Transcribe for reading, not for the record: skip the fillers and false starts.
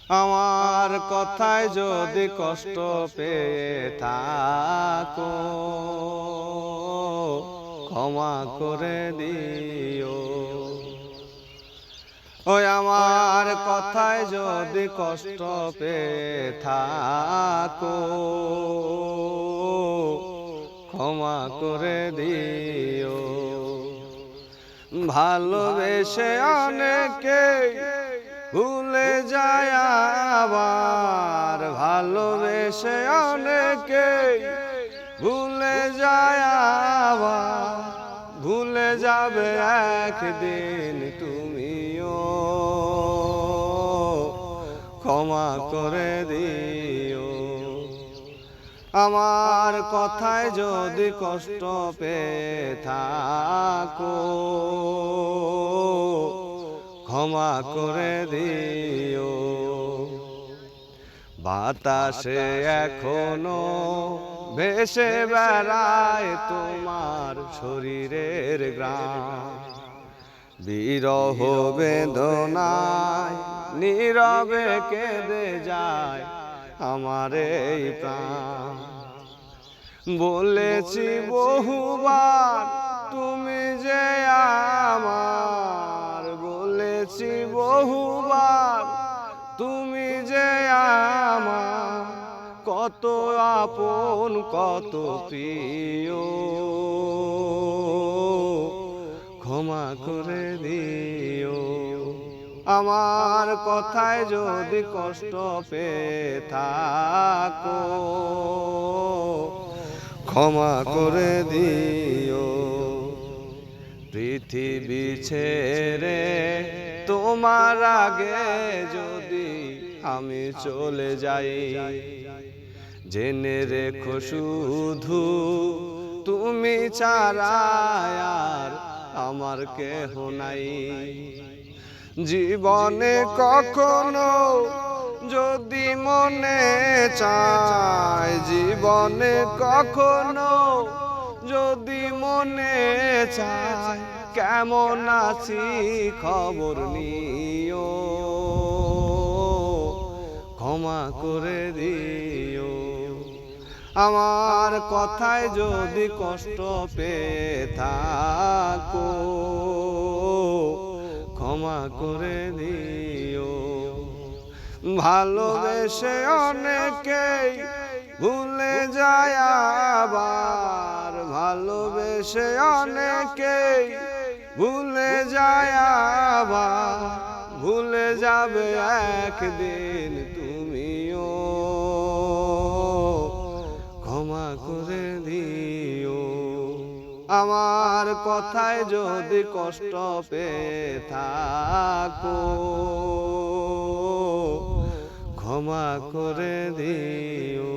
আমার কথায় যদি কষ্ট পেয়ে থাকো ক্ষমা করে দিও। ওই আমার কথায় যদি কষ্ট পেয়ে থাকো ক্ষমা করে দিও। ভালোবেসে অনেকে ভুলে যায় আবার, ভালোবেসে অনেকে ভুলে যায় আবার, ভুলে যাবে একদিন তুমিও ক্ষমা করে দিও। আমার কথায় যদি কষ্ট পেয়ে থাকো ক্ষমা করে দিও। বাতাসে এখনো ভেসে বেড়ায় তোমার শরীরের ঘ্রাণ, বিরহ বেদনায় নীরবে কেঁদে যায় আমার এই প্রাণ। বলেছি বহুবার তুমি যে আমার, বলেছি বহুবার তুমি যে আমার, কত আপন কত প্রিয় ক্ষমা করে দিও। আমার কথায় যদি কষ্ট পেয়ে থাকো ক্ষমা করে দিও। পৃথিবী ছেড়ে তোমার আগে যদি আমি চলে যাই, জেনে রেখো শুধু তুমি ছাড়া আর আমার কেহ নাই। জীবনে কখনো যদি মনে চায়, জীবনে কখনো যদি মনে চায় কেমন আছি খবর নিও ক্ষমা করে দিও। আমার কথায় যদি কষ্ট পেয়ে থাকো ক্ষমা করে দিও। ভালোবেসে অনেকেই ভুলে যায় আবার, ভালোবেসে অনেকেই ভুলে যায় আবার, ভুলে যাবে একদিন তুমিও ক্ষমা করে দিও। আমার কথায় যদি কষ্ট পেয়ে থাকো ক্ষমা করে দিও।